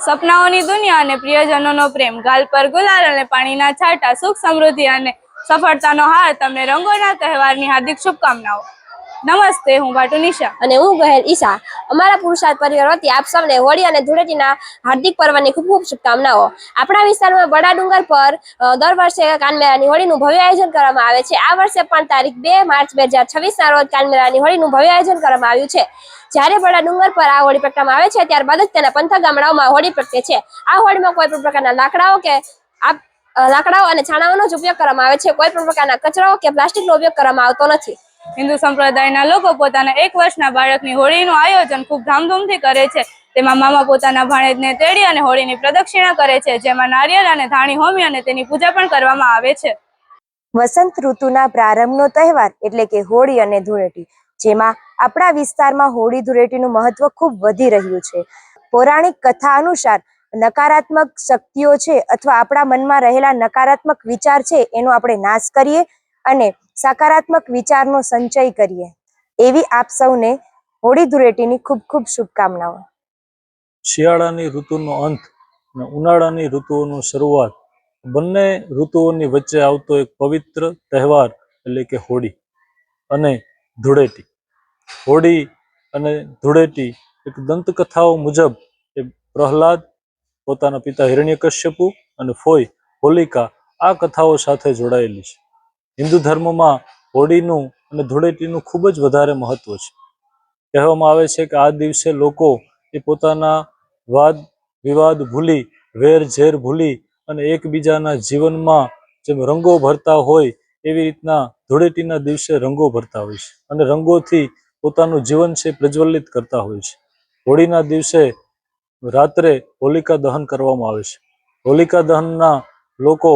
સપનાઓની દુનિયા અને પ્રિયજનોનો પ્રેમ, ગાલ પર ગુલાલ અને પાણીના છાંટા, સુખ સમૃદ્ધિ અને સફળતાનો હાર તમને રંગોના તહેવારની હાર્દિક શુભકામનાઓ। નમસ્તે, હું ભાટુ નિશા અને હું ગહેર ઈશા। અમારા પુરુષાર્થ પરિવાર વતી આપ સૌને હોળી અને ધૂળેટીના હાર્દિક પર્વની ખૂબ ખૂબ શુભકામનાઓ। આપણા વિસ્તારમાં બડા ડુંગર પર દર વર્ષે કાનમેળાની હોળીનું ભવ્ય આયોજન કરવામાં આવે છે। આ વર્ષે પણ તારીખ 2 માર્ચ 2026ના રોજ કાનમેળાની હોળીનું ભવ્ય આયોજન કરવામાં આવ્યું છે। જ્યારે બડા ડુંગર પર આ હોળી પ્રગટાવવામાં આવે છે, ત્યારબાદ જ તેના પંથક ગામડાઓમાં હોળી પ્રગટે છે। આ હોળીમાં કોઈ પણ પ્રકારના લાકડાઓ અને છાણાઓનો જ ઉપયોગ કરવામાં આવે છે। કોઈ પણ પ્રકારના કચરાઓ કે પ્લાસ્ટિકનો ઉપયોગ કરવામાં આવતો નથી। હિન્દુ સંપ્રદાયના લોકો પોતાના 1 વર્ષના બાળકની હોળીનું આયોજન ખૂબ ધામધૂમથી કરે છે। તેમાં મામા પોતાના ભાણેજને તેડી અને હોળીની પ્રદક્ષિણા કરે છે, જેમાં નારિયેળ અને ધાણી હોમી અને તેની પૂજા પણ કરવામાં આવે છે। વસંત ઋતુના પ્રારંભનો તહેવાર એટલે કે હોળી અને ધૂળેટી, જેમાં આપણા વિસ્તારમાં હોળી ધૂળેટીનું મહત્વ ખૂબ વધી રહ્યું છે। પૌરાણિક કથા અનુસાર નકારાત્મક શક્તિઓ છે અથવા આપણા મનમાં રહેલા નકારાત્મક વિચાર છે એનો આપણે નાશ કરીએ અને સકારાત્મક વિચારનો સંચય કરીએ, એવી આપ સૌને હોળી ધૂળેટીની ખૂબ ખૂબ શુભકામનાઓ। શિયાળાની ઋતુનો અંત અને ઉનાળાની ઋતુઓની શરૂઆત, બંને ઋતુઓની વચ્ચે આવતો એક પવિત્ર તહેવાર એટલે કે હોળી અને ધૂળેટી। હોળી અને ધૂળેટી એક દંતકથાઓ મુજબ એ પ્રહલાદ, પોતાના પિતા હિરણ્યકશ્યપુ અને ફોઈ હોલિકા આ કથાઓ સાથે જોડાયેલી છે। હિન્દુ ધર્મમાં હોળીનું અને ધૂળેટીનું ખૂબ જ વધારે મહત્વ છે। કહેવામાં આવે છે કે આ દિવસે લોકો એ પોતાના વાદ વિવાદ ભૂલી, વેર ઝેર ભૂલી અને એકબીજાના જીવનમાં જેમ રંગો ભરતા હોય એવી રીતના ધૂળેટીના દિવસે રંગો ભરતા હોય છે અને રંગોથી પોતાનું જીવન છે પ્રજ્વલિત કરતા હોય છે। હોળીના દિવસે રાત્રે હોલિકા દહન કરવામાં આવે છે। હોલિકા દહનના લોકો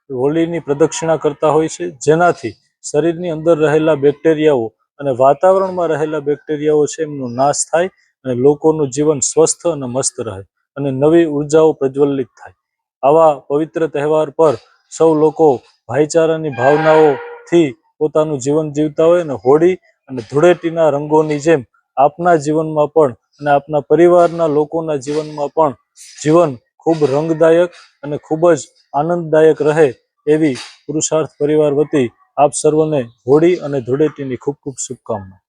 હોળીની પ્રદક્ષિણા કરતા હોય છે, જેનાથી શરીરની અંદર રહેલા બેક્ટેરિયાઓ અને વાતાવરણમાં રહેલા બેક્ટેરિયાઓ છે એમનો નાશ થાય અને લોકોનું જીવન સ્વસ્થ અને મસ્ત રહે અને નવી ઉર્જાઓ પ્રજ્વલિત થાય। આવા પવિત્ર તહેવાર પર સૌ લોકો ભાઈચારાની ભાવનાઓથી પોતાનું જીવન જીવતા હોય અને હોળી અને ધૂળેટીના રંગોની જેમ આપના જીવનમાં પણ અને આપના પરિવારના લોકોના જીવનમાં પણ જીવન ખૂબ રંગદાયક અને ખૂબ જ આનંદદાયક રહે એવી પુરુષાર્થ પરિવાર વતી આપ સર્વને હોળી અને ધૂળેટીની ખૂબ ખૂબ શુભકામનાઓ।